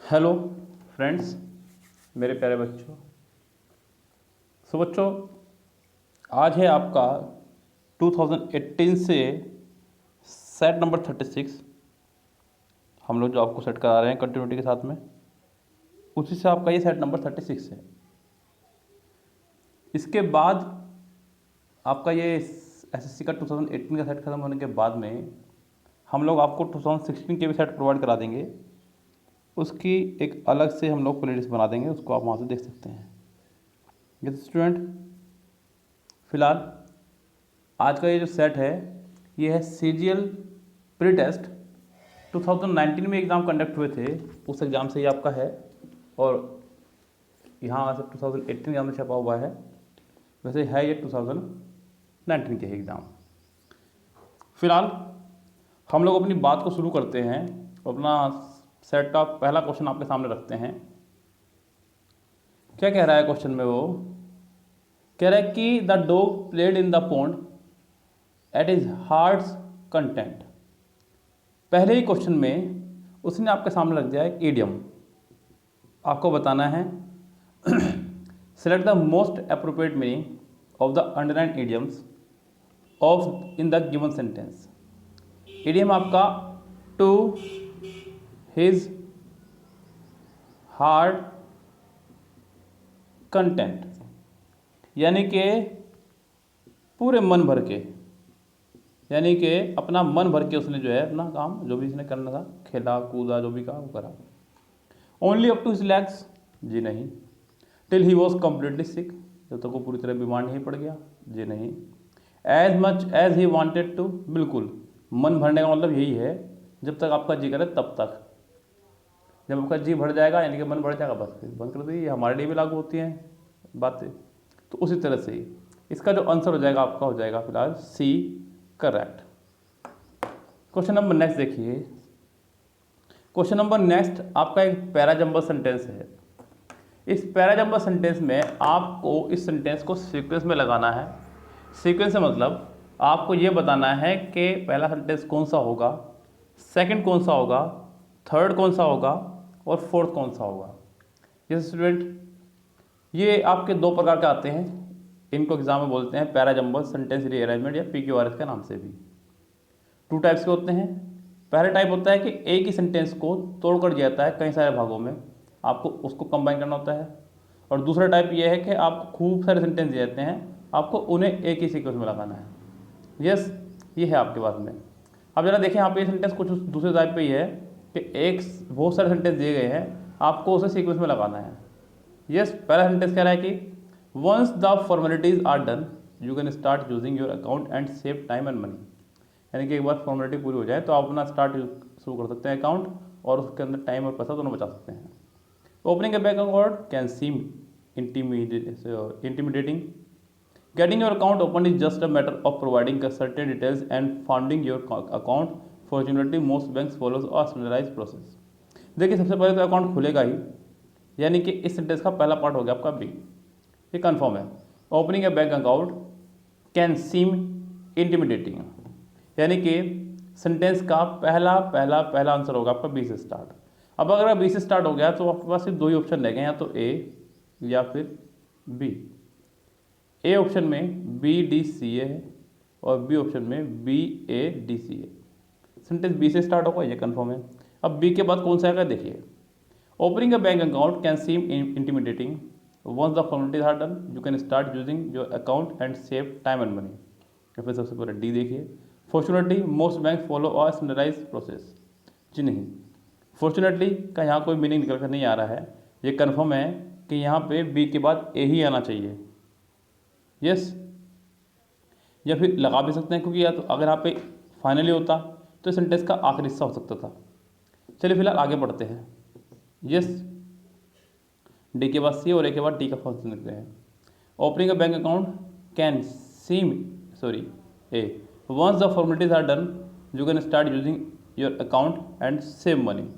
Hello friends, मेरे प्यारे बच्चों। बच्चों, आज है आपका 2018 से सेट नंबर 36। हम लोग जो आपको सेट करा रहे हैं कंटिन्यूटी के साथ में, उसी से आपका ये सेट नंबर 36 है। इसके बाद आपका ये एसएससी का 2018 का सेट खत्म होने के बाद में हम लोग आपको 2016 के भी सेट प्रोवाइड करा देंगे। उसकी एक अलग से हम लोग प्लेलिस्ट बना देंगे, उसको आप वहाँ से देख सकते हैं। ये स्टूडेंट, फिलहाल आज का ये जो सेट है ये है सीजीएल प्री टेस्ट 2019 में एग्ज़ाम कंडक्ट हुए थे, उस एग्ज़ाम से ये आपका है। और यहाँ से 2018 एग्ज़ाम में छपा हुआ है, वैसे है ये 2019 के एग्ज़ाम। फिलहाल हम लोग अपनी बात को शुरू करते हैं। अपना सेट का पहला क्वेश्चन आपके सामने रखते हैं। क्या कह रहा है क्वेश्चन में? वो कह रहा है कि the dog played in the pond at its heart's content. पहले ही क्वेश्चन में उसने आपके सामने रख दिया है ईडियम। आपको बताना है select the most appropriate meaning of the underline idioms of in the given sentence. Idiom आपका टू हिज हार्ट कंटेंट, यानी कि पूरे मन भर के, यानी कि अपना मन भर के उसने जो है अपना काम जो भी इसने करना था, खेला कूदा जो भी कहा वो करा। Only up to his legs, जी नहीं। Till he was completely sick, जब तक वो पूरी तरह बीमार नहीं पड़ गया, जी नहीं। As much as he wanted to, बिल्कुल मन भरने का मतलब यही है जब तक आपका जी करे तब तक। जब आपका जी भर जाएगा यानी कि मन भर जाएगा, बस फिर बंद कर दीजिए। हमारे लिए भी लागू होती हैं बातें। तो उसी तरह से ही इसका जो आंसर हो जाएगा आपका हो जाएगा फिलहाल सी, करेक्ट। क्वेश्चन नंबर नेक्स्ट देखिए। क्वेश्चन नंबर नेक्स्ट आपका एक पैराजंबल सेंटेंस है। इस पैराजंबल सेंटेंस में आपको इस सेंटेंस को सीक्वेंस में लगाना है। सीक्वेंस से मतलब आपको ये बताना है कि पहला सेंटेंस कौन सा होगा, सेकंड कौन सा होगा, थर्ड कौन सा होगा और फोर्थ कौन सा होगा। जैसे स्टूडेंट, ये आपके दो प्रकार के आते हैं। इनको एग्जाम में बोलते हैं पैराजंबल सेंटेंस रीअरेंजमेंट या PQRS के नाम से भी। टू टाइप्स के होते हैं। पहला टाइप होता है कि एक ही सेंटेंस को तोड़कर दिया जाता है कई सारे भागों में, आपको उसको कंबाइन करना होता है। और दूसरा टाइप ये है कि आपको खूब सारे सेंटेंस दिए जाते हैं, आपको उन्हें एक ही सीक्वेंस में लगाना है। यस, ये है आपके पास में। अब जरा देखें, यहाँ पे ये सेंटेंस कुछ दूसरे टाइप पे ही है कि एक बहुत सारे सेंटेंस दिए गए हैं, आपको उसे सीक्वेंस में लगाना है। यस, पहला सेंटेंस कह रहा है कि once the formalities are done you can start using your account and save time and money. यानी कि एक बार फॉर्मेलिटी पूरी हो जाए तो आप अपना स्टार्ट शुरू कर सकते हैं अकाउंट, और उसके अंदर टाइम और पैसा दोनों बचा सकते हैं। Opening a bank account can seem intimidating. Getting your account open is just a matter of providing certain details and founding your account. Fortunately, most banks follows a standardized process. देखिए, सबसे पहले तो अकाउंट खुलेगा ही, यानी कि इस sentence का पहला पार्ट हो गया आपका बी, ये कन्फर्म है। Opening a bank account can seem intimidating, यानी कि सेंटेंस का पहला आंसर होगा आपका बी से स्टार्ट। अब अगर बी से स्टार्ट हो गया तो आपके पास सिर्फ दो ही ऑप्शन रह गए, या तो ए या फिर बी। ए ऑप्शन में BDCA है और बी ऑप्शन में BADCA। सेंटेंस बी से स्टार्ट होगा, ये कंफर्म है। अब बी के बाद कौन सा आएगा देखिए। Opening a bank account can seem intimidating, once the formalities are done you can start using your account and save time and money. या फिर सबसे पहले डी देखिए। Fortunately most bank follow a standardise process, जी नहीं। Fortunately का यहाँ कोई मीनिंग निकल कर नहीं आ रहा है, ये कन्फर्म है कि यहाँ पे बी के बाद ए ही आना चाहिए। यस, या फिर लगा भी सकते हैं, क्योंकि या तो अगर यहाँ पे फाइनली होता तो सेंटेंस का आखिरी हिस्सा हो सकता था। चलिए फिलहाल आगे बढ़ते हैं। यस, डी के बाद सी और ए के बाद डी का फंक्शन लिखते हैं। Opening a bank account can seem a once the formalities are done you can start using your account and save money.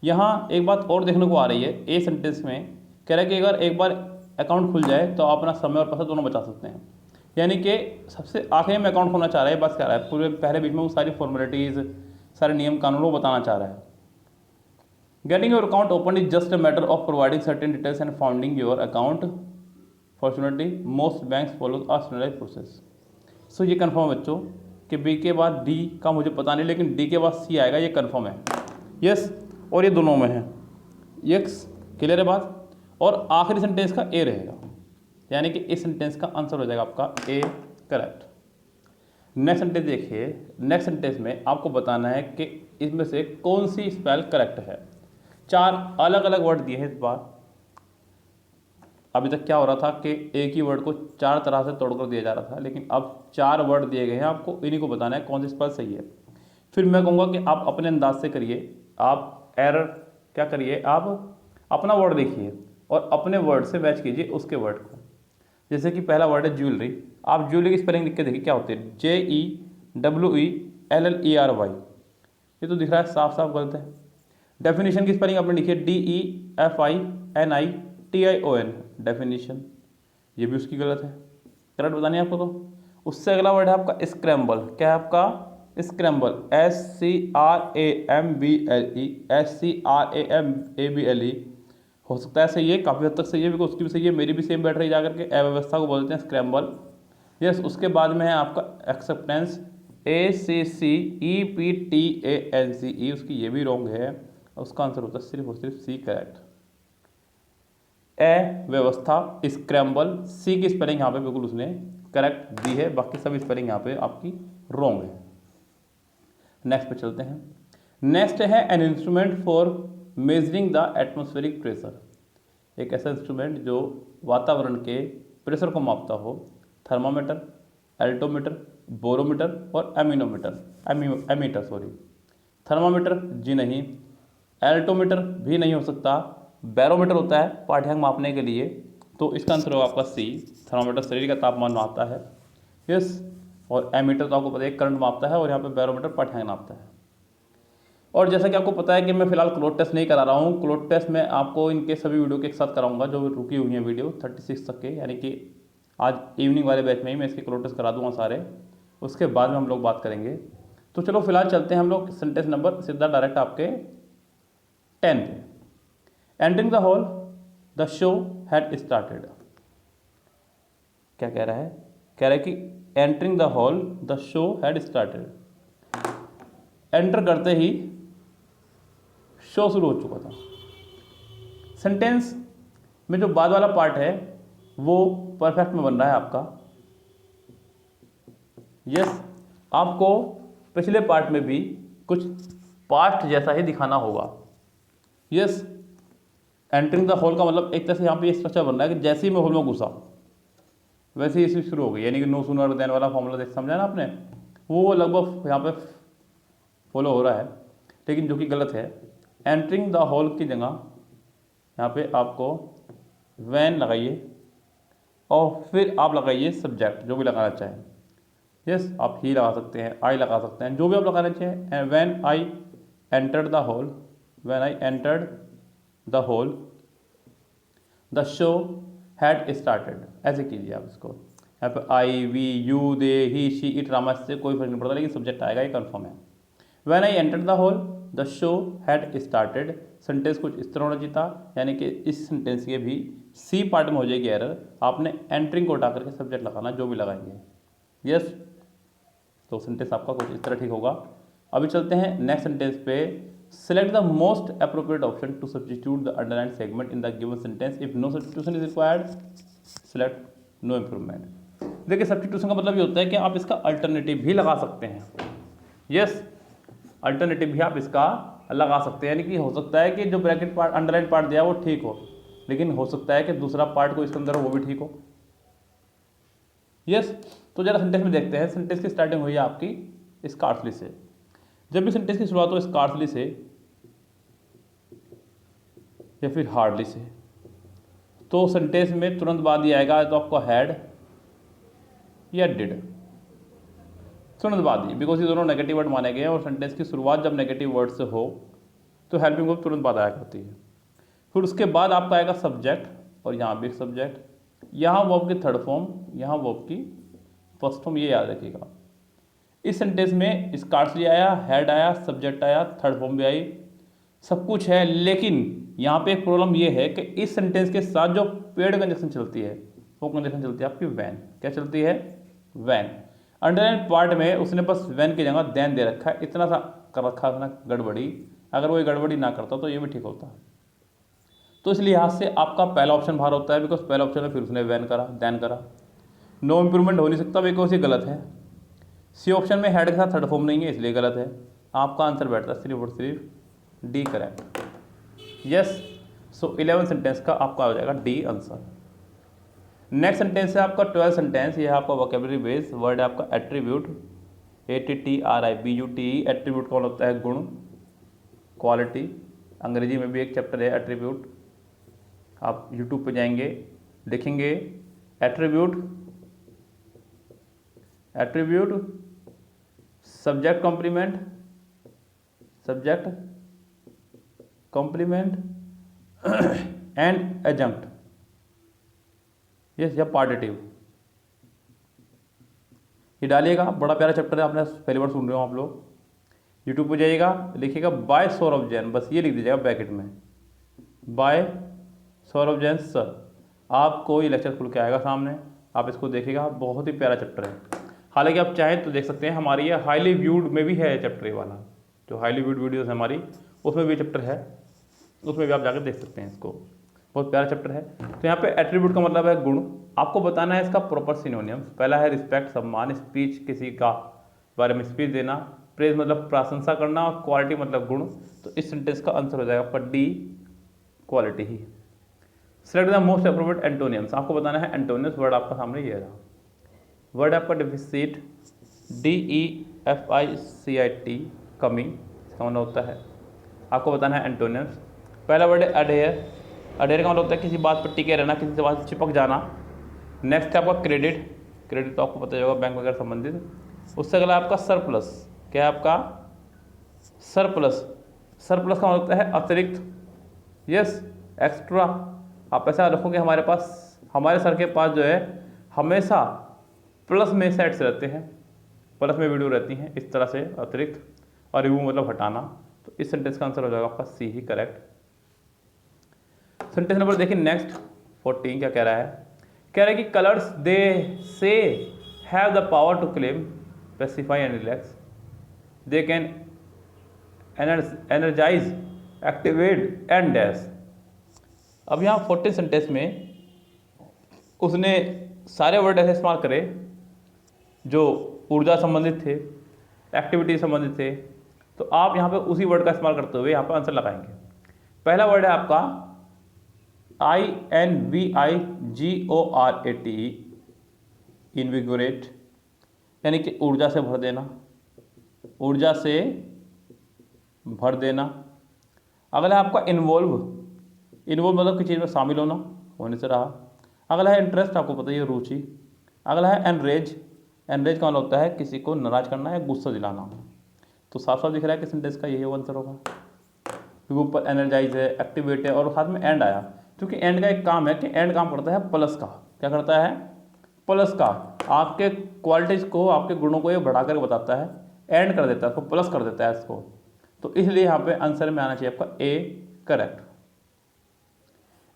यहाँ एक बात और देखने को आ रही है, ए सेंटेंस में कह रहा है कि अगर एक बार अकाउंट खुल जाए तो आप अपना समय और पैसा दोनों बचा सकते हैं। यानी कि सबसे आखिरी में अकाउंट खोलना चाह रहा है, बस कह रहा है पूरे पहले बीच में वो सारी फॉर्मेलिटीज़, सारे नियम कानून वो बताना चाह रहा है। Getting your account open is just a matter of providing certain details and founding your account. Fortunately most banks follow a standardised process. So ये कन्फर्म है बच्चों कि बी के बाद डी का मुझे पता नहीं, लेकिन डी के बाद सी आएगा, ये कन्फर्म है। यस, और ये दोनों में है। यस, क्लियर है बात। और आखिरी सेंटेंस का ए रहेगा, यानी कि इस सेंटेंस का आंसर हो जाएगा आपका ए करेक्ट। नेक्स्ट सेंटेंस देखिए। नेक्स्ट सेंटेंस में आपको बताना है कि इसमें से कौन सी स्पेल करेक्ट है। 4 अलग अलग वर्ड दिए हैं इस बार। अभी तक क्या हो रहा था कि एक ही वर्ड को 4 तरह से तोड़कर दिया जा रहा था, लेकिन अब 4 वर्ड दिए गए हैं, आपको इन्हीं को बताना है कौन सी स्पेल सही है। फिर मैं कहूँगा कि आप अपने अंदाज से करिए, आप एरर क्या करिए, आप अपना वर्ड देखिए और अपने वर्ड से मैच कीजिए उसके वर्ड को। जैसे कि पहला वर्ड है ज्वेलरी, आप ज्वेलरी की स्पेलिंग लिख के देखिए क्या होती है, JEWELLERY। ये तो दिख रहा है साफ साफ गलत है। डेफिनेशन की स्पेलिंग आपने लिखी है DEFINITION, डेफिनेशन, ये भी उसकी गलत है, करेक्ट बतानी है आपको। तो उससे अगला वर्ड है आपका स्क्रैम्बल। क्या है आपका, स्क्रैम्बल, SCRAMBLE हो सकता है सही है, काफ़ी हद तक सही है, बिकॉज उसकी भी सही है, मेरी भी सेम बैठ रही जाकर के अव्यवस्था को बोलते हैं स्क्रैम्बल। यस, उसके बाद में है आपका एक्सेप्टेंस, ACCEPTANCE, उसकी ये भी रॉन्ग है, उसका आंसर होता है सिर्फ और सिर्फ सी करेक्ट। अव्यवस्था, स्क्रैम्बल, सी की स्पेलिंग यहाँ पे बिल्कुल उसने करेक्ट दी है, बाकी सभी स्पेलिंग यहाँ पे आपकी रॉन्ग है। नेक्स्ट पे चलते हैं। नेक्स्ट है an instrument for measuring the atmospheric pressure, एक ऐसा इंस्ट्रूमेंट जो वातावरण के प्रेशर को मापता हो। थर्मामीटर, एल्टोमीटर, बोरोमीटर और एमीटर सॉरी। थर्मामीटर जी नहीं, एल्टोमीटर भी नहीं हो सकता, बैरोमीटर होता है पाठ्यांक मापने के लिए, तो इसका आंसर होगा आपका सी, थर्मामीटर शरीर का तापमान मापता है। यस, और एमीटर तो आपको पता है करंट मापता है, और यहाँ पे बैरोमीटर पाठ्यांक मापता है। और जैसा कि आपको पता है कि मैं फिलहाल क्लोथ टेस्ट नहीं करा रहा हूँ, क्लोथ टेस्ट मैं आपको इनके सभी वीडियो के एक साथ कराऊंगा जो रुकी हुई हैं वीडियो 36 तक के, यानी कि आज इवनिंग वाले बैच में ही मैं इसके क्लोथ टेस्ट करा दूंगा सारे, उसके बाद में हम लोग बात करेंगे। तो चलो फिलहाल चलते हैं हम लोग सेंटेंस नंबर सीधा डायरेक्ट आपके 10 पे। Entering the hall the show had started. क्या कह रहा है, कह रहा है कि entering the hall the show had started. Enter करते ही शो शुरू हो चुका था। सेंटेंस में जो बाद वाला पार्ट है वो परफेक्ट में बन रहा है आपका। यस, आपको पिछले पार्ट में भी कुछ पास्ट जैसा ही दिखाना होगा। यस, एंटरिंग द हॉल का मतलब एक तरह से यहाँ पे ये स्ट्रक्चर बन रहा है कि जैसे ही मैं हॉल में घुसा वैसे ही इसमें शुरू हो गई, यानी कि नो सूनर देन वाला फॉर्मूला देख समझा ना आपने, वो लगभग यहाँ पे फॉलो हो रहा है, लेकिन जो कि गलत है। एंटरिंग द हॉल की जगह यहाँ पे आपको वैन लगाइए और फिर आप लगाइए सब्जेक्ट जो भी लगाना चाहें। यस, आप ही लगा सकते हैं, आई लगा सकते हैं, जो भी आप लगाना चाहें। When I entered the hall, when I entered the hall the show had started, ऐसे कीजिए आप इसको। यहाँ पे I, we, you, they, he, she, it, Rama से कोई फर्क नहीं पड़ता, लेकिन सब्जेक्ट आएगा, ये कन्फर्म है। When I entered the hall the show had started, sentence कुछ इस तरह होना चाहिए था, यानी कि इस सेंटेंस के भी सी पार्ट में हो जाएगी एरर, आपने एंटरिंग को उठा करके सब्जेक्ट लगाना जो भी लगाएंगे। यस, तो सेंटेंस आपका कुछ इस तरह ठीक होगा। अभी चलते हैं नेक्स्ट सेंटेंस पे। Select the most appropriate option to substitute the underline segment in the given sentence, if no substitution is required select no improvement. देखिए, सब्स्टिट्यूशन का मतलब ये होता है कि आप इसका अल्टरनेटिव भी लगा सकते हैं। यस, अल्टरनेटिव भी आप इसका लगा सकते हैं, यानी कि हो सकता है कि जो ब्रैकेट पार्ट अंडरलाइन पार्ट दिया वो ठीक हो, लेकिन हो सकता है कि दूसरा पार्ट को इसके अंदर हो वो भी ठीक हो। यस, तो जरा सेंटेंस में देखते हैं। सेंटेंस की स्टार्टिंग हुई है आपकी स्कार्सली से। जब भी सेंटेंस की शुरुआत हो स्कार्सली से या फिर हार्डली से, तो सेंटेंस में तुरंत बाद ही आएगा तो आपको हैड या डिड, तुरंत बाद ही, बिकॉज ये दोनों नेगेटिव वर्ड माने गए हैं और सेंटेंस की शुरुआत जब नेगेटिव वर्ड से हो तो हेल्पिंग वर्ब तुरंत बाद आया करती है। फिर उसके बाद आपका आएगा सब्जेक्ट, और यहाँ भी सब्जेक्ट, यहाँ वर्ब की थर्ड फॉर्म, यहाँ वर्ब की फर्स्ट फॉर्म, ये याद रखिएगा। इस सेंटेंस में स्कार्सली आया, हैड आया, सब्जेक्ट आया, थर्ड फॉर्म भी आई, सब कुछ है, लेकिन यहाँ पे एक प्रॉब्लम ये है कि इस सेंटेंस के साथ जो पेड कंजक्शन चलती है वो कंजक्शन चलती है आपकी वैन। क्या चलती है? वैन। अंडरलाइन पार्ट में उसने बस वैन की जगह देन दे रखा है, इतना सा कर रखा है उसने गड़बड़ी। अगर वो गड़बड़ी ना करता तो ये भी ठीक होता। तो इस लिहाज से आपका पहला ऑप्शन बाहर होता है, बिकॉज पहला ऑप्शन है, फिर उसने वैन करा, देन करा। नो इम्प्रूवमेंट हो नहीं सकता, बिकॉज ये गलत है। सी ऑप्शन में हेड के साथ थर्ड फॉर्म नहीं है, इसलिए गलत है। आपका आंसर बैठता है सिर्फ और सिर्फ डी करेक्ट। यस, सो 11 सेंटेंस का आपका हो जाएगा डी आंसर। नेक्स्ट सेंटेंस है आपका 12 सेंटेंस। ये है आपका वोकेबलरी बेस्ड वर्ड है आपका एट्रीब्यूट, ATTRIBUTE। एट्रीब्यूट कौन होता है? गुण, क्वालिटी। अंग्रेजी में भी एक चैप्टर है एट्रीब्यूट, आप यूट्यूब पे जाएंगे लिखेंगे attribute, attribute subject complement, subject complement and adjunct, yes, या पार्टिटिव, ये डालिएगा। बड़ा प्यारा चैप्टर है, आपने पहली बार सुन रहे हो आप लोग। यूट्यूब पे जाइएगा, लिखिएगा बाय सौरभ जैन, बस ये लिख दीजिएगा ब्रैकेट में, बाय सौरभ जैन सर। आपको ये लेक्चर खुल के आएगा सामने, आप इसको देखिएगा, बहुत ही प्यारा चैप्टर है। हालांकि आप चाहें तो देख सकते हैं, हमारी ये हाईली व्यूड में भी है चैप्टर ये वाला, जो हाईली व्यूड वीडियोस है हमारी, उसमें भी चैप्टर है, उसमें भी आप जाकर देख सकते हैं इसको। बहुत प्यारा चैप्टर है। तो यहाँ पे एट्रीब्यूट का मतलब है गुण। आपको बताना है इसका प्रॉपर सिनोनियम्स। पहला है रिस्पेक्ट, सम्मान, स्पीच, किसी का बारे में स्पीच देना, प्रेज मतलब प्रशंसा करना, और क्वालिटी मतलब गुण। तो इस सेंटेंस का आंसर हो जाएगा आपका D, quality he. Select the most appropriate एंटोनियम्स। आपको बताना है एंटोनियम्स। वर्ड आपका सामने ये रहा, वर्ड आपका डेफिसिट, DEFICIT, कमी, इसका मतलब होता है। आपको बताना है एंटोनियम्स। पहला वर्ड है अडेयर। अडेयर का मतलब होता है किसी बात पर टिके रहना, किसी से बात चिपक जाना। नेक्स्ट है आपका क्रेडिट। क्रेडिट तो आपको पता ही होगा, बैंक वगैरह संबंधित। उससे अगला आपका सरप्लस। क्या है आपका? सरप्लस। सरप्लस का मतलब होता है अतिरिक्त, यस, एक्स्ट्रा। आप ऐसा रखोगे हमारे पास, हमारे सर के पास जो है हमेशा प्लस में सेट्स रहते हैं, प्लस में वीडियो रहती हैं, इस तरह से अतिरिक्त। और रिमूव मतलब हटाना। तो इस सेंटेंस का आंसर हो जाएगा आपका सी ही करेक्ट। सेंटेंस नंबर देखिए नेक्स्ट 14 क्या कह रहा है। कह रहा है कि colours they say have the power to claim, specify and relax, they can energise, activate and dash. अब यहाँ 14 सेंटेंस में उसने सारे वर्ड ऐसे इस्तेमाल करे जो ऊर्जा संबंधित थे, एक्टिविटी संबंधित थे। तो आप यहाँ पे उसी वर्ड का इस्तेमाल करते हुए यहाँ पर आंसर लगाएंगे। पहला वर्ड है आपका INVIGORATE, इनविगोरेट, यानी कि ऊर्जा से भर देना, ऊर्जा से भर देना। अगला है आपका इन्वॉल्व। इन्वॉल्व मतलब किसी चीज़ में शामिल होना, होने से रहा। अगला है इंटरेस्ट, आपको पता ही है, रुचि। अगला है एनरेज। एनरेज का मतलब होता है किसी को नाराज करना या गुस्सा दिलाना। तो साफ साफ दिख रहा है कि सेंटेंस का यही आंसर होगा, क्योंकि ऊपर एनर्जाइज है, एक्टिवेट है, और साथ में एंड आया। क्योंकि एंड का एक काम है कि एंड काम करता है प्लस का। क्या करता है? प्लस का। आपके क्वालिटीज को, आपके गुणों को ये बढ़ाकर बताता है, एंड कर देता है, उसको प्लस कर देता है इसको। तो इसलिए यहाँ पे आंसर में आना चाहिए आपका A correct.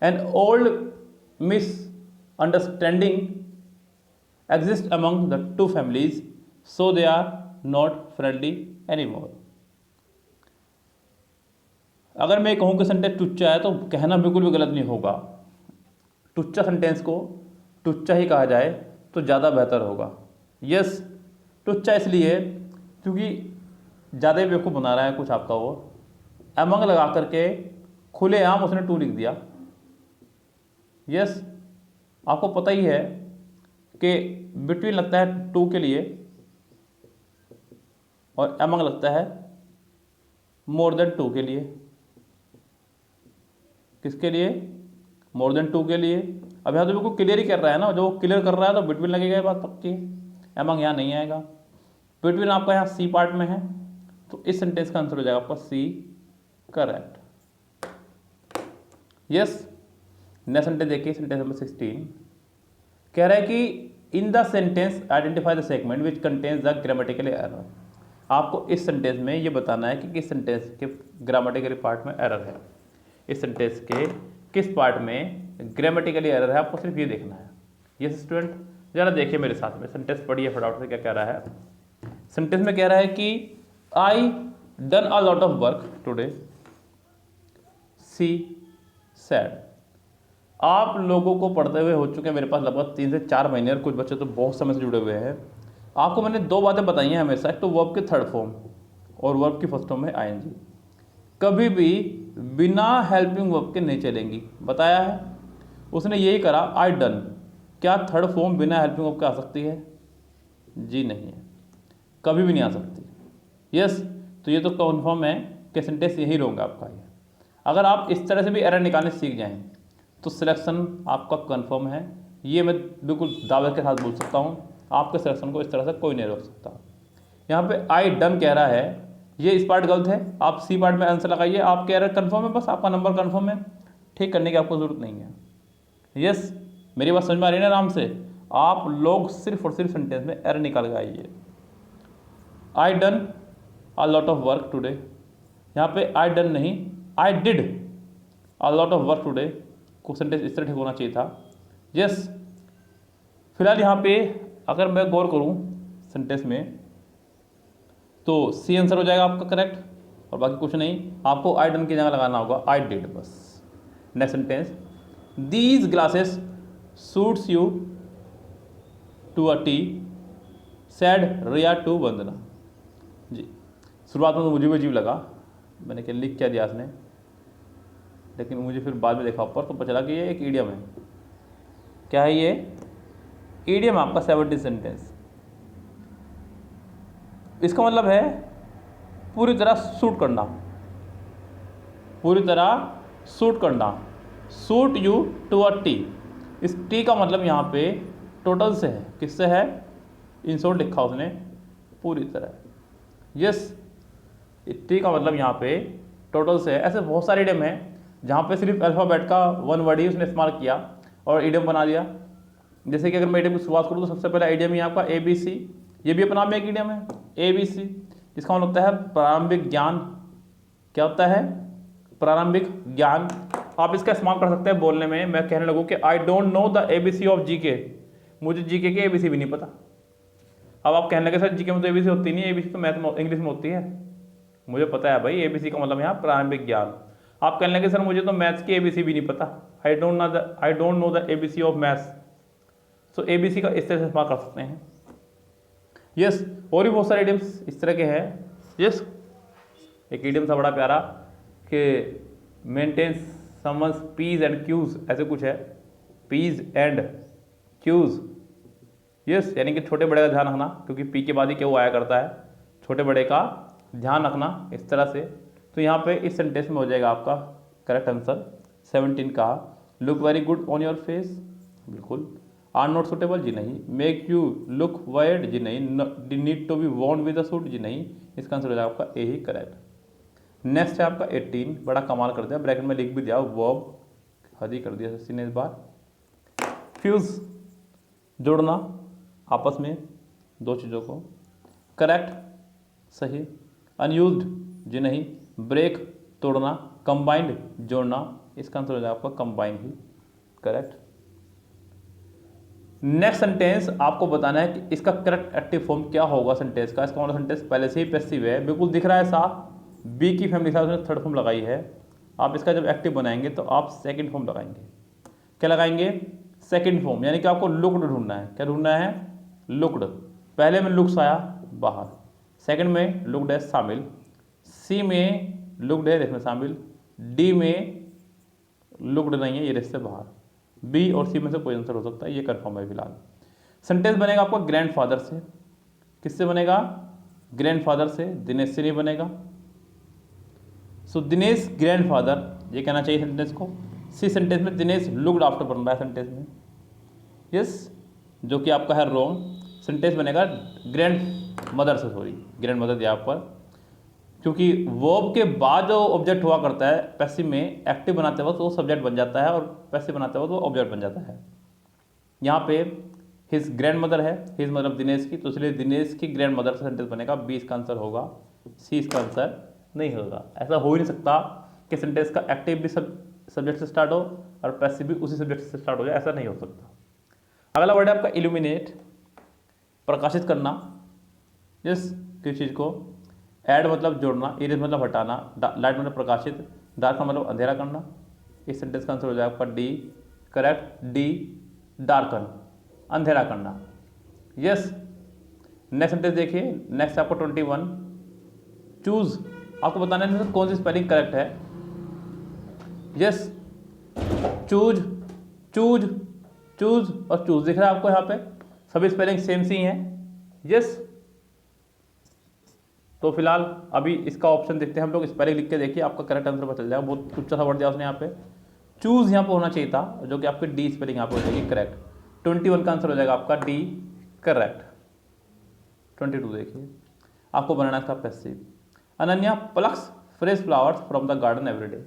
An old misunderstanding exist among the two families, so they are not friendly anymore. अगर मैं कहूँ कि सेंटेंस टुच्चा है तो कहना बिल्कुल भी गलत नहीं होगा। टुच्चा सेंटेंस को टुच्चा ही कहा जाए तो ज़्यादा बेहतर होगा। यस, टुच्चा इसलिए क्योंकि ज़्यादा ही बेवकूफ़ बना रहा है कुछ आपका वो। अमंग लगा करके खुलेआम उसने टू लिख दिया। यस, आपको पता ही है कि बिटवीन लगता है टू के लिए और अमंग लगता है मोर देन टू के लिए। किसके लिए? मोर देन टू के लिए। अब यहाँ तो बिल्कुल क्लियर ही कर रहा है ना, जो क्लियर कर रहा है तो बिटवीन लगेगा, ये बात पक्की है। अमंग यहाँ नहीं आएगा, बिटवीन आपका यहाँ सी पार्ट में है। तो इस सेंटेंस का आंसर हो जाएगा आपका C correct. Yes, next sentence देखिए, सेंटेंस नंबर 16 कह रहा है कि in the sentence identify the segment which contains the grammatical error. आपको इस सेंटेंस में ये बताना है कि किस सेंटेंस के ग्रामेटिकली पार्ट में एरर है, इस सेंटेंस के किस पार्ट में ग्रामेटिकली एरर है, आपको सिर्फ ये देखना है। ये स्टूडेंट ज़रा देखिए मेरे साथ में, सेंटेंस पढ़िए फटाफट से क्या कह रहा है। सेंटेंस में कह रहा है कि I done a lot of work today, she said. आप लोगों को पढ़ते हुए हो चुके हैं मेरे पास लगभग 3 से 4 महीने, और कुछ बच्चे तो बहुत समय से जुड़े हुए हैं। आपको मैंने 2 बातें बताई हैं हमेशा, एक तो वर्ब के थर्ड फॉर्म और वर्ब की फर्स्ट फॉर्म में आईएनजी कभी भी बिना हेल्पिंग वर्ब के नहीं चलेंगी, बताया है। उसने यही करा, आई डन। क्या थर्ड फॉर्म बिना हेल्पिंग वर्ब के आ सकती है? जी नहीं है, कभी भी नहीं आ सकती। यस, तो ये तो कन्फर्म है कि सेंटेंस यही होगा आपका। ये अगर आप इस तरह से भी एरर निकालने सीख जाएं तो सिलेक्शन आपका कंफर्म है। ये मैं बिल्कुल दावे के साथ बोल सकता हूँ, आपके सिलेक्शन को इस तरह से कोई नहीं रोक सकता। यहाँ पे आई डन कह रहा है, ये इस पार्ट गलत है, आप सी पार्ट में आंसर लगाइए। आपके एरर कंफर्म है, बस आपका नंबर कंफर्म है, ठीक करने की आपको ज़रूरत नहीं है। यस, मेरी बात समझ में आ रही है ना आराम से। आप लोग सिर्फ और सिर्फ सेंटेंस में एरर निकाल के आइए। आई done a lot of work today, यहाँ पे आई डन नहीं, I did a lot of work today को सेंटेंस इस तरह ठीक होना चाहिए था। यस, फिलहाल यहाँ पे अगर मैं गौर करूँ सेंटेंस में तो सी आंसर हो जाएगा आपका करेक्ट, और बाकी कुछ नहीं। आपको आई डन की जगह लगाना होगा आई डिड बस। Next sentence, these glasses suits you to a T, said Riya to Vandana. जी, शुरुआत में तो मुझे भी अजीब लगा, मैंने क्या लिख क्या दिया इसने, लेकिन मुझे फिर बाद में देखा ऊपर तो पता चला कि ये एक ईडियम है। क्या है ये? ईडियम आपका 70 सेंटेंस। इसका मतलब है पूरी तरह सूट करना, पूरी तरह सूट करना, suit you to a T. इस टी का मतलब यहाँ पे टोटल से है, किससे है? इन शॉर्ट लिखा उसने, पूरी तरह। यस, टी का मतलब यहाँ पे टोटल से है। ऐसे बहुत सारे इडियम हैं जहाँ पे सिर्फ अल्फ़ाबेट का वन वर्ड ही उसने इस्तेमाल किया और इडियम बना दिया। जैसे कि अगर मैं इडियम की शुरुआत करूँ तो सबसे पहला इडियम ही आपका ABC, ये भी अपना आप में एक इडियम है ABC, जिसका मतलब होता है प्रारंभिक ज्ञान। क्या होता है? प्रारंभिक ज्ञान। आप इसका इस्तेमाल कर सकते हैं बोलने में। मैं कहने लगूँ कि I don't know the ABC of GK, मुझे GK के ABC भी नहीं पता। अब आप कहने लगे सर GK में तो ABC होती नहीं है, ABC तो मैथ में इंग्लिश में होती है। मुझे पता है भाई, ABC का मतलब यहाँ प्रारंभिक ज्ञान। आप कहने लगे सर मुझे तो मैथ्स की ABC भी नहीं पता, I don't know the ABC of maths. So ABC का इस तरह से इस्तेमाल कर सकते हैं। यस, और भी बहुत सारे इडियम्स इस तरह के हैं। यस, एक इडियम था बड़ा प्यारा कि maintains someone's Ps and Qs, ऐसे कुछ है, पीज एंड क्यूज। यस, यानी कि छोटे बड़े का ध्यान रखना, क्योंकि पी के बाद ही क्यों आया करता है, छोटे बड़े का ध्यान रखना इस तरह से। तो यहाँ पे इस सेंटेंस में हो जाएगा आपका करेक्ट आंसर 17 का। Look very good on your face, बिल्कुल। आर नॉट सुटेबल, जी नहीं। मेक यू लुक वायर्ड, जी नहीं। Need to be worn with a suit, जी नहीं। इसका आंसर हो जाएगा आपका ए ही करेक्ट। नेक्स्ट है आपका 18, बड़ा कमाल कर दिया, ब्रैकेट में लिख भी दिया वर्ब, हद ही कर दिया सस्ती ने इस बार। फ्यूज, जोड़ना आपस में दो चीज़ों को, करेक्ट सही। अनयूज्ड, जी नहीं। ब्रेक, तोड़ना। कंबाइंड, जोड़ना, इसका आंसर हो जाएगा आपका कंबाइन ही करेक्ट। नेक्स्ट सेंटेंस आपको बताना है कि इसका करेक्ट एक्टिव फॉर्म क्या होगा सेंटेंस का। इसका मतलब सेंटेंस पहले से ही पैसिव है, बिल्कुल दिख रहा है साफ, बी की फैमिली साथ उसने थर्ड फॉर्म लगाई है। आप इसका जब एक्टिव बनाएंगे तो आप सेकंड फॉर्म लगाएंगे। क्या लगाएंगे? सेकंड फॉर्म, यानी कि आपको लुक्ड ढूंढना है। क्या ढूंढना है? लुक्ड। पहले में लुक्स आया बाहर, सेकंड में लुक्ड है शामिल, सी में लुक्ड है इसमें शामिल, डी में लुक्ड नहीं है, ये रिश्ते बाहर। बी और सी में से कोई आंसर हो सकता है, ये कंफर्म है फिलहाल। सेंटेंस बनेगा आपका ग्रैंडफादर से। किससे बनेगा? ग्रैंडफादर से, दिनेश से नहीं बनेगा। सो दिनेश ग्रैंडफादर, ये कहना चाहिए सेंटेंस को। सी सेंटेंस में दिनेश लुक्ड आफ्टर बन रहा है सेंटेंस में। यस, जो कि आपका है रॉन्ग। सेंटेंस बनेगा ग्रैंड मदर से, सॉरी ग्रैंड मदर दिया आप पर, क्योंकि वर्ब के बाद जो ऑब्जेक्ट हुआ करता है पैसिव में, एक्टिव बनाते वक्त वो सब्जेक्ट बन जाता है और पैसिव बनाते वक्त वो ऑब्जेक्ट बन जाता है। यहाँ पे हिज ग्रैंड मदर है, हिज मतलब दिनेश की, तो इसलिए दिनेश की ग्रैंड मदर से सेंटेंस बनेगा, बी इसका आंसर होगा, सी इसका आंसर नहीं होगा। ऐसा हो ही नहीं सकता कि सेंटेंस का एक्टिव भी सब्जेक्ट से स्टार्ट हो और पैसिव भी उसी सब्जेक्ट से स्टार्ट हो जाए, ऐसा नहीं हो सकता। अगला वर्ड है आपका इल्यूमिनेट, प्रकाशित करना। जिस किसी चीज़ को, ऐड मतलब जोड़ना, इरेज मतलब हटाना, लाइट मतलब प्रकाशित, डार्क का मतलब अंधेरा करना। इस सेंटेंस का आंसर हो जाएगा आपका डी, करेक्ट, डी, डार्कन, अंधेरा करना। यस। नेक्स्ट सेंटेंस देखिए, नेक्स्ट आपको 21, चूज, आपको बताना है कौन सी स्पेलिंग करेक्ट है। यस, चूज, चूज, चूज और चूज दिख रहा है आपको यहाँ पे, सभी स्पेलिंग सेम सी हैं। यस, तो फिलहाल अभी इसका ऑप्शन देखते हैं हम लोग, स्पेलिंग लिख के देखिए, आपका करेक्ट आंसर पता चल जाएगा। बहुत अच्छा सा वर्ड दिया उसने यहाँ पे, चूज यहाँ पे होना चाहिए था, जो कि आपकी डी स्पेलिंग यहाँ पे हो जाएगी करेक्ट। 21 का आंसर हो जाएगा आपका डी, करेक्ट। 22 देखिए, आपको बनाना इसका passive. Ananya plucks fresh flowers from the garden everyday,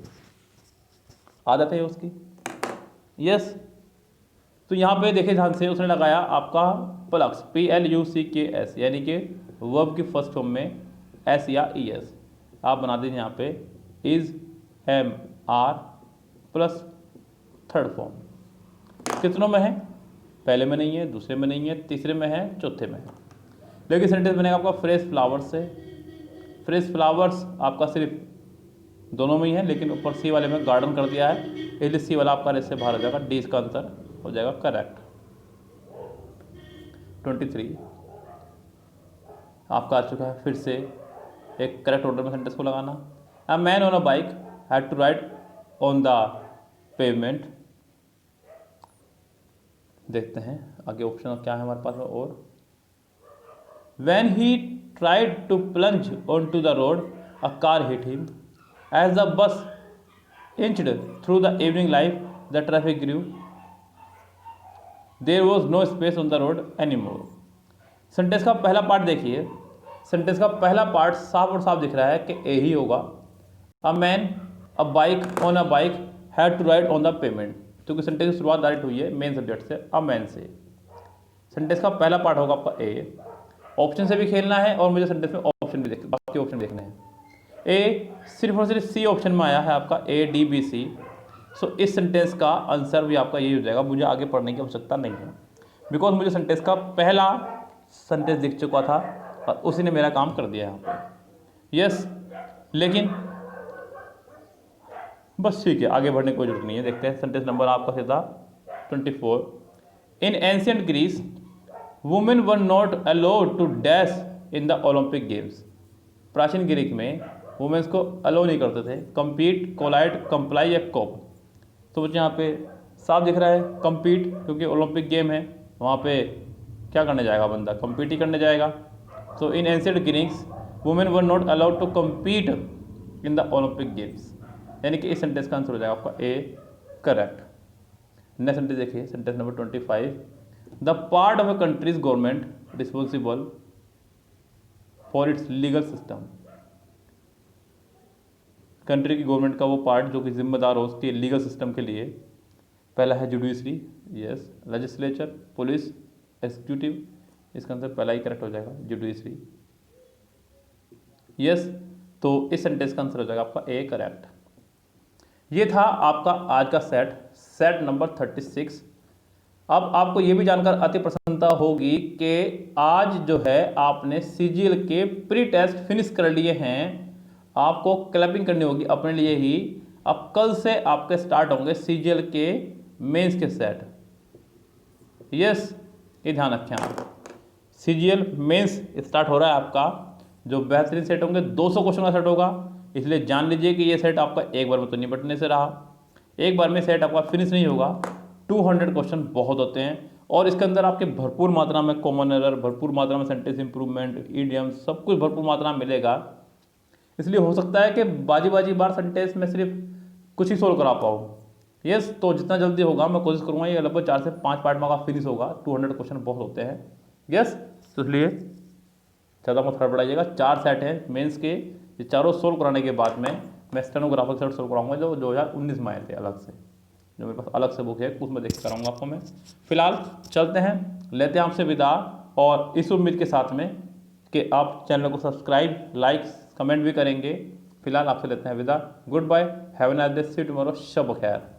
आदत है उसकी। यस, तो यहाँ पे देखिए ध्यान से, उसने लगाया आपका प्लक्स, PLUCKS, यानी कि वर्ब की फर्स्ट फॉर्म में एस या ES, आप बना दीजिए यहाँ पे is, MR plus third form. कितनों में है? पहले में नहीं है, दूसरे में नहीं है, तीसरे में है, चौथे में है। लेकिन सेंटेंस बनेगा आपका फ्रेश फ्लावर्स से। फ्रेश फ्लावर्स आपका सिर्फ दोनों में ही है, लेकिन ऊपर सी वाले में गार्डन कर दिया है, इसलिए सी वाला आपका रेस से बाहर हो जाएगा, डी इसका आंसर हो जाएगा करेक्ट। 23 आपका आ चुका है, फिर से एक करेक्ट ऑर्डर में सेंटेंस को लगाना। A man on a bike had to ride on the pavement. देखते हैं आगे ऑप्शन क्या है हमारे पास में। और when he tried to plunge on to the road a car hit him, as the bus inched through the evening light, the traffic grew. There was no space on the road anymore. Sentence का पहला part देखिए, sentence का पहला part साफ और साफ दिख रहा है कि ए ही होगा। A man a bike on a bike had to ride on the pavement, क्योंकि सेंटेंस की शुरुआत डायरेक्ट हुई है मेन सब्जेक्ट से, अ मैन से। सेंटेंस का पहला पार्ट होगा आपका ए। ऑप्शन से भी खेलना है और मुझे सेंटेंस में ऑप्शन भी बाकी ऑप्शन देखने हैं। ए सिर्फ और सिर्फ सी ऑप्शन में आया है आपका ADBC, सो इस सेंटेंस का आंसर भी आपका यही हो जाएगा। मुझे आगे पढ़ने की आवश्यकता नहीं है, बिकॉज मुझे सेंटेंस का पहला सेंटेंस दिख चुका था और उसी ने मेरा काम कर दिया यहाँ पे। यस, लेकिन बस ठीक है, आगे बढ़ने की कोई जरूरत नहीं है। देखते हैं सेंटेंस नंबर आपका सीधा 24। In ancient Greece women were not allowed to dash in the Olympic games. प्राचीन ग्रीक में वुमेन्स को अलो नहीं करते थे, कम्पीट, कोलाइड, कंप्लाई या कोप। तो मुझे यहाँ पे साफ दिख रहा है कम्पीट, क्योंकि ओलंपिक गेम है, वहाँ पे क्या करने जाएगा बंदा, कम्पीट ही करने जाएगा। तो in ancient Greeks women were not allowed to compete in the Olympic games, यानी कि इस सेंटेंस का आंसर हो जाएगा आपका ए, करेक्ट। नेक्स्ट सेंटेंस देखिए, sentence number 25। The part of a country's government responsible for its legal system. Country की government का वो पार्ट जो कि जिम्मेदार हो उसके लीगल सिस्टम के लिए। पहला है judiciary, yes, legislature, police, executive, इसका आंसर पहला ही करेक्ट हो जाएगा, जुडिशरी। यस, तो इस सेंटेंस का आंसर हो जाएगा आपका ए, करेक्ट। ये था आपका आज का सेट नंबर 36। अब आपको ये भी जानकर अति प्रसन्नता होगी कि आज जो है आपने CGL के प्री टेस्ट फिनिश कर लिए हैं। आपको क्लैपिंग करनी होगी अपने लिए ही। अब कल से आपके स्टार्ट होंगे CGL के मेंस के सेट। यस, ये ध्यान रखें आप, CGL मेंस स्टार्ट हो रहा है आपका, जो बेहतरीन सेट होंगे, 200 क्वेश्चन का सेट होगा। इसलिए जान लीजिए कि ये सेट आपका एक बार में तो निपटने से रहा, एक बार में सेट आपका फिनिश नहीं होगा। 200 क्वेश्चन बहुत होते हैं और इसके अंदर आपके भरपूर मात्रा में कॉमन एरर, भरपूर मात्रा में सेंटेंस इंप्रूवमेंट, ईडियम, सब कुछ भरपूर मात्रा में मिलेगा। इसलिए हो सकता है कि बाजी बार सेंटेंस में सिर्फ कुछ ही सोल्व करा पाऊँ। यस, तो जितना जल्दी होगा मैं कोशिश करूँगा, ये लगभग 4 से 5 पार्ट में का फिनिश होगा। 200 क्वेश्चन बहुत होते हैं। यस, तो इसलिए ज़्यादा मत हड़बड़ाइएगा। 4 सेट हैं मेंस के, ये चारों सोल्व कराने के बाद में मैं स्टेनोग्राफर सेट सोल्व कराऊंगा जो 2019 में आए थे अलग से। जो मेरे पास अलग से बुक है उसमें देख कर कराऊँगा आपको मैं। फिलहाल चलते हैं, लेते हैं आपसे विदा, और इस उम्मीद के साथ में कि आप चैनल को सब्सक्राइब, लाइक, कमेंट भी करेंगे। फिलहाल आपसे लेते हैं विदा। Goodbye, have a nice day, see you tomorrow, शब खैर।